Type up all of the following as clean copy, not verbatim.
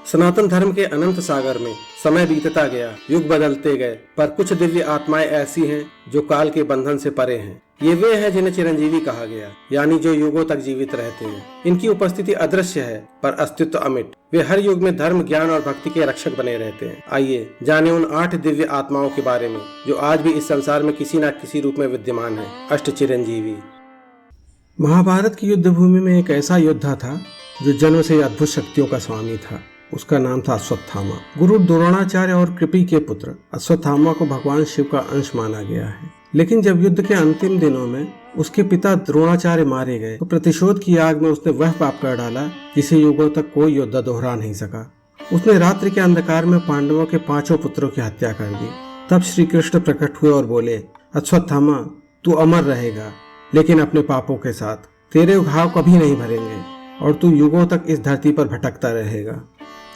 सनातन धर्म के अनंत सागर में समय बीतता गया, युग बदलते गए, पर कुछ दिव्य आत्माएं ऐसी हैं जो काल के बंधन से परे हैं। ये वे हैं जिन्हें चिरंजीवी कहा गया, यानी जो युगों तक जीवित रहते हैं। इनकी उपस्थिति अदृश्य है पर अस्तित्व अमिट। वे हर युग में धर्म, ज्ञान और भक्ति के रक्षक बने रहते हैं। आइए जाने उन 8 दिव्य आत्माओं के बारे में जो आज भी इस संसार में किसी न किसी रूप में विद्यमान है। अष्ट चिरंजीवी। महाभारत की युद्ध भूमि में एक ऐसा योद्धा था जो जन्म से अद्भुत शक्तियों का स्वामी था। उसका नाम था अश्वत्थामा। गुरु द्रोणाचार्य और कृपि के पुत्र अश्वत्थामा को भगवान शिव का अंश माना गया है। लेकिन जब युद्ध के अंतिम दिनों में उसके पिता द्रोणाचार्य मारे गए तो प्रतिशोध की आग में उसने वह पाप कर डाला जिसे युगों तक कोई योद्धा दोहरा नहीं सका। उसने रात्रि के अंधकार में पांडवों के 5 पुत्रों की हत्या कर दी। तब श्री कृष्ण प्रकट हुए और बोले, अश्वत्थामा तू अमर रहेगा, लेकिन अपने पापों के साथ। तेरे घाव कभी नहीं भरेंगे और तू युगों तक इस धरती पर भटकता रहेगा।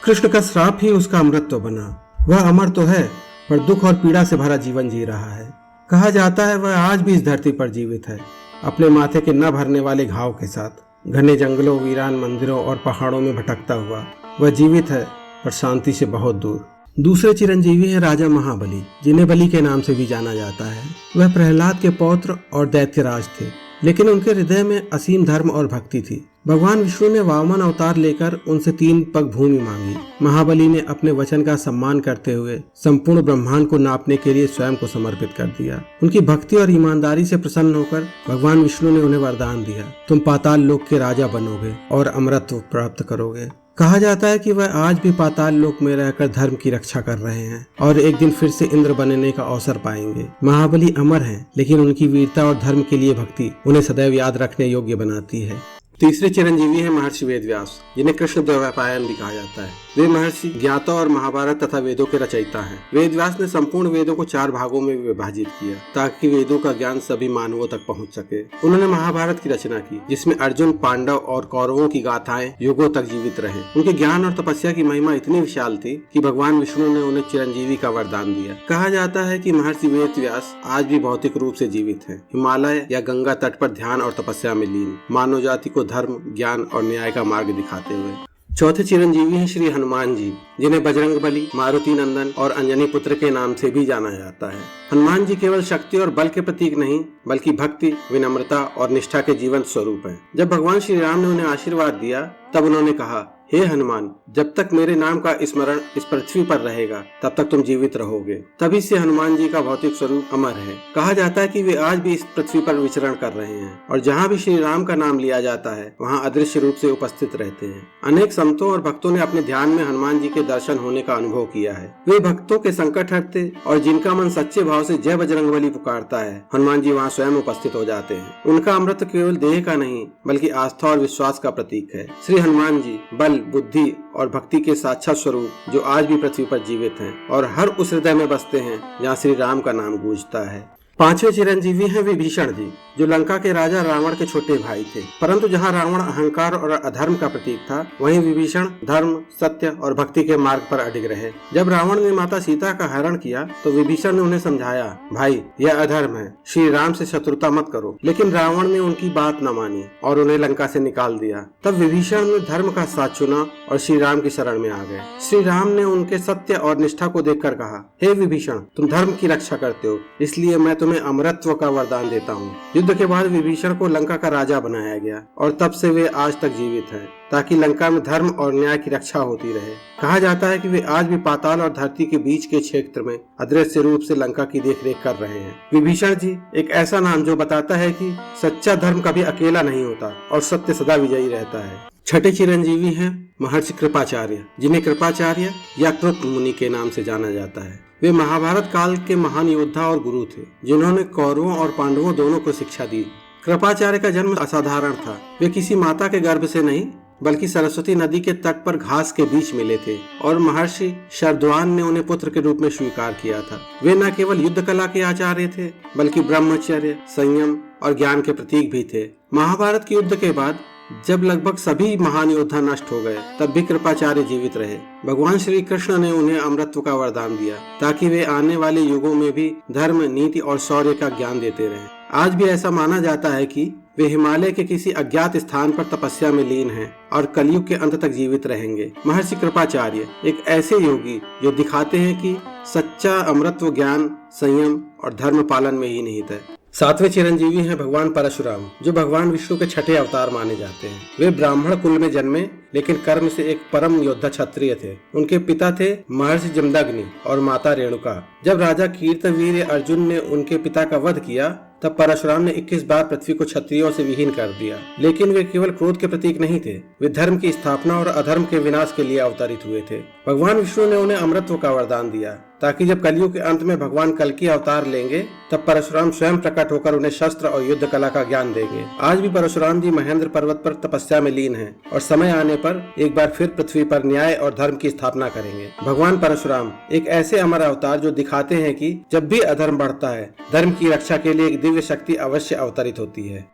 कृष्ण का श्राप ही उसका अमृतत्व बना। वह अमर तो है पर दुख और पीड़ा से भरा जीवन जी रहा है। कहा जाता है वह आज भी इस धरती पर जीवित है, अपने माथे के न भरने वाले घाव के साथ। घने जंगलों, वीरान मंदिरों और पहाड़ों में भटकता हुआ वह जीवित है, पर शांति से बहुत दूर। दूसरे चिरंजीवी है राजा महाबली, जिन्हें बलि के नाम से भी जाना जाता है। वह प्रहलाद के पौत्र और दैत्यराज थे, लेकिन उनके हृदय में असीम धर्म और भक्ति थी। भगवान विष्णु ने वामन अवतार लेकर उनसे 3 पग भूमि मांगी। महाबली ने अपने वचन का सम्मान करते हुए संपूर्ण ब्रह्मांड को नापने के लिए स्वयं को समर्पित कर दिया। उनकी भक्ति और ईमानदारी से प्रसन्न होकर भगवान विष्णु ने उन्हें वरदान दिया, तुम पाताल लोक के राजा बनोगे और अमरत्व प्राप्त करोगे। कहा जाता है कि वह आज भी पाताल लोक में रहकर धर्म की रक्षा कर रहे हैं और एक दिन फिर से इंद्र बनने का अवसर पाएंगे। महाबली अमर हैं, लेकिन उनकी वीरता और धर्म के लिए भक्ति उन्हें सदैव याद रखने योग्य बनाती है। तीसरे चिरंजीवी हैं महर्षि वेदव्यास, जिन्हें कृष्ण द्वैपायन भी कहा जाता है। वे महर्षि ज्ञाता और महाभारत तथा वेदों के रचयिता हैं। वेदव्यास ने संपूर्ण वेदों को 4 भागों में विभाजित किया ताकि वेदों का ज्ञान सभी मानवों तक पहुंच सके। उन्होंने महाभारत की रचना की, जिसमें अर्जुन, पांडव और कौरवों की गाथाएं युगों तक जीवित रहे। उनके ज्ञान और तपस्या की महिमा इतनी विशाल थी कि भगवान विष्णु ने उन्हें चिरंजीवी का वरदान दिया। कहा जाता है कि महर्षि वेदव्यास आज भी भौतिक रूप से जीवित है, हिमालय या गंगा तट पर ध्यान और तपस्या में लीन, मानव जाति को धर्म, ज्ञान और न्याय का मार्ग दिखाते हुए। चौथे चिरंजीवी हैं श्री हनुमान जी, जिन्हें बजरंग बली, मारुति नंदन और अंजनी पुत्र के नाम से भी जाना जाता है। हनुमान जी केवल शक्ति और बल के प्रतीक नहीं, बल्कि भक्ति, विनम्रता और निष्ठा के जीवन स्वरूप हैं। जब भगवान श्री राम ने उन्हें आशीर्वाद दिया तब उन्होंने कहा, हे हनुमान, जब तक मेरे नाम का स्मरण इस पृथ्वी पर रहेगा तब तक तुम जीवित रहोगे। तभी से हनुमान जी का भौतिक स्वरूप अमर है। कहा जाता है कि वे आज भी इस पृथ्वी पर विचरण कर रहे हैं और जहाँ भी श्री राम का नाम लिया जाता है वहाँ अदृश्य रूप से उपस्थित रहते हैं। अनेक संतों और भक्तों ने अपने ध्यान में हनुमान जी के दर्शन होने का अनुभव किया है। वे भक्तों के संकट हटते और जिनका मन सच्चे भाव से जय बजरंगबली पुकारता है, हनुमान जी वहाँ स्वयं उपस्थित हो जाते हैं। उनका अमृत केवल देह का नहीं बल्कि आस्था और विश्वास का प्रतीक है। श्री हनुमान जी बल, बुद्धि और भक्ति के साक्षात स्वरूप जो आज भी पृथ्वी पर जीवित हैं और हर उस हृदय में बसते हैं जहाँ श्री राम का नाम गूंजता है। पांचवें चिरंजीवी हैं विभीषण जी, जो लंका के राजा रावण के छोटे भाई थे। परंतु जहां रावण अहंकार और अधर्म का प्रतीक था, वहीं विभीषण धर्म, सत्य और भक्ति के मार्ग पर अडिग रहे। जब रावण ने माता सीता का हरण किया तो विभीषण ने उन्हें समझाया, भाई यह अधर्म है, श्री राम से शत्रुता मत करो। लेकिन रावण ने उनकी बात न मानी और उन्हें लंका से निकाल दिया। तब विभीषण ने धर्म का साथ चुना और श्री राम की शरण में आ गए। श्री राम ने उनके सत्य और निष्ठा को देखकर कहा, हे विभीषण, तुम धर्म की रक्षा करते हो, इसलिए मैं तुम्हें अमरत्व का वरदान देता हूँ। युद्ध के बाद विभीषण को लंका का राजा बनाया गया और तब से वे आज तक जीवित हैं, ताकि लंका में धर्म और न्याय की रक्षा होती रहे। कहा जाता है कि वे आज भी पाताल और धरती के बीच के क्षेत्र में अदृश्य रूप से लंका की देखरेख कर रहे हैं। विभीषण जी एक ऐसा नाम जो बताता है कि सच्चा धर्म कभी अकेला नहीं होता और सत्य सदा विजयी रहता है। छठे चिरंजीवी हैं महर्षि कृपाचार्य, जिन्हें कृपाचार्य या कृत मुनि के नाम से जाना जाता है। वे महाभारत काल के महान योद्धा और गुरु थे, जिन्होंने कौरवों और पांडवों दोनों को शिक्षा दी। कृपाचार्य का जन्म असाधारण था। वे किसी माता के गर्भ से नहीं बल्कि सरस्वती नदी के तट पर घास के बीच मिले थे और महर्षि शरद्वान ने उन्हें पुत्र के रूप में स्वीकार किया था। वे न केवल युद्ध कला के आचार्य थे बल्कि ब्रह्मचर्य, संयम और ज्ञान के प्रतीक भी थे। महाभारत के युद्ध के बाद जब लगभग सभी महान योद्धा नष्ट हो गए, तब भी कृपाचार्य जीवित रहे। भगवान श्री कृष्ण ने उन्हें अमरत्व का वरदान दिया ताकि वे आने वाले युगों में भी धर्म, नीति और शौर्य का ज्ञान देते रहे। आज भी ऐसा माना जाता है कि वे हिमालय के किसी अज्ञात स्थान पर तपस्या में लीन हैं और कलयुग के अंत तक जीवित रहेंगे। महर्षि कृपाचार्य एक ऐसे योगी जो दिखाते हैं कि सच्चा अमृतत्व ज्ञान, संयम और धर्म पालन में ही निहित है। सातवें चिरंजीवी हैं भगवान परशुराम, जो भगवान विष्णु के छठे अवतार माने जाते हैं। वे ब्राह्मण कुल में जन्मे, लेकिन कर्म से एक परम योद्धा क्षत्रिय थे। उनके पिता थे महर्षि जमदग्नि और माता रेणुका। जब राजा कीर्तवीर्य अर्जुन ने उनके पिता का वध किया, तब परशुराम ने 21 बार पृथ्वी को क्षत्रियों से विहीन कर दिया। लेकिन वे केवल क्रोध के प्रतीक नहीं थे, वे धर्म की स्थापना और अधर्म के विनाश के लिए अवतरित हुए थे। भगवान विष्णु ने उन्हें अमृतत्व का वरदान दिया, ताकि जब कलयुग के अंत में भगवान कल्कि अवतार लेंगे, तब परशुराम स्वयं प्रकट होकर उन्हें शस्त्र और युद्ध कला का ज्ञान देंगे। आज भी परशुराम जी महेंद्र पर्वत पर तपस्या में लीन हैं और समय आने पर एक बार फिर पृथ्वी पर न्याय और धर्म की स्थापना करेंगे। भगवान परशुराम एक ऐसे अमर अवतार जो दिखाते हैं कि जब भी अधर्म बढ़ता है, धर्म की रक्षा के लिए एक दिव्य शक्ति अवश्य अवतरित होती है।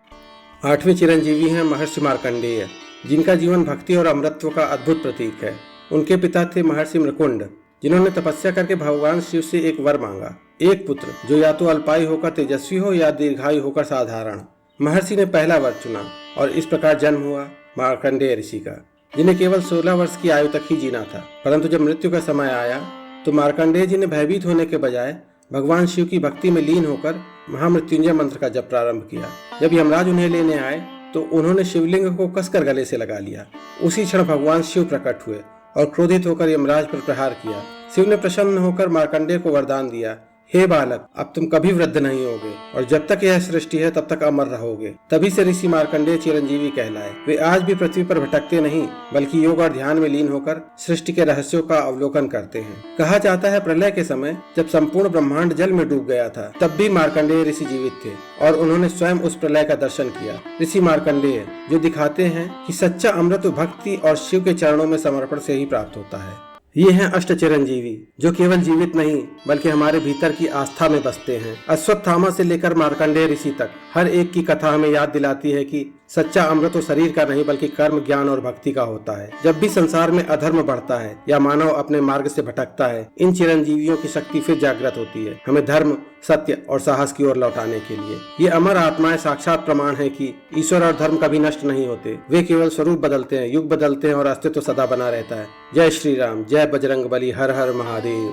आठवें चिरंजीवी हैं महर्षि मार्कंडेय, जिनका जीवन भक्ति और अमृतत्व का अद्भुत प्रतीक है। उनके पिता थे महर्षि मृकुंड, जिन्होंने तपस्या करके भगवान शिव से एक वर मांगा, एक पुत्र जो या तो अल्पायु होकर तेजस्वी हो या दीर्घायु होकर साधारण। महर्षि ने पहला वर चुना और इस प्रकार जन्म हुआ मार्कंडेय ऋषि का, जिन्हें केवल 16 वर्ष की आयु तक ही जीना था। परंतु जब मृत्यु का समय आया तो मार्कंडेय जी ने भयभीत होने के बजाय भगवान शिव की भक्ति में लीन होकर महामृत्युंजय मंत्र का जप प्रारंभ किया। जब यमराज उन्हें लेने आए तो उन्होंने शिवलिंग को कसकर गले से लगा लिया। उसी क्षण भगवान शिव प्रकट हुए और क्रोधित होकर यमराज पर प्रहार किया। शिव ने प्रसन्न होकर मार्कंडेय को वरदान दिया, हे बालक, अब तुम कभी वृद्ध नहीं होगे और जब तक यह सृष्टि है तब तक अमर रहोगे। तभी से ऋषि मार्कंडेय चिरंजीवी कहलाए। वे आज भी पृथ्वी पर भटकते नहीं, बल्कि योग और ध्यान में लीन होकर सृष्टि के रहस्यों का अवलोकन करते हैं। कहा जाता है प्रलय के समय जब संपूर्ण ब्रह्मांड जल में डूब गया था, तब भी मार्कंडेय ऋषि जीवित थे और उन्होंने स्वयं उस प्रलय का दर्शन किया। ऋषि मार्कंडेय जो दिखाते हैं कि सच्चा अमृत भक्ति और शिव के चरणों में समर्पण से ही प्राप्त होता है। ये हैं अष्ट चिरंजीवी, जो केवल जीवित नहीं बल्कि हमारे भीतर की आस्था में बसते हैं। अश्वत्थामा से लेकर मार्कंडेय ऋषि तक हर एक की कथा हमें याद दिलाती है कि सच्चा अमृत तो शरीर का नहीं बल्कि कर्म, ज्ञान और भक्ति का होता है। जब भी संसार में अधर्म बढ़ता है या मानव अपने मार्ग से भटकता है, इन चिरंजीवियों की शक्ति फिर जागृत होती है, हमें धर्म, सत्य और साहस की ओर लौटाने के लिए। ये अमर आत्माएं साक्षात प्रमाण है कि ईश्वर और धर्म कभी नष्ट नहीं होते। वे केवल स्वरूप बदलते हैं, युग बदलते हैं और अस्तित्व सदा बना रहता है। जय श्री राम, जय बजरंगबली, हर हर महादेव।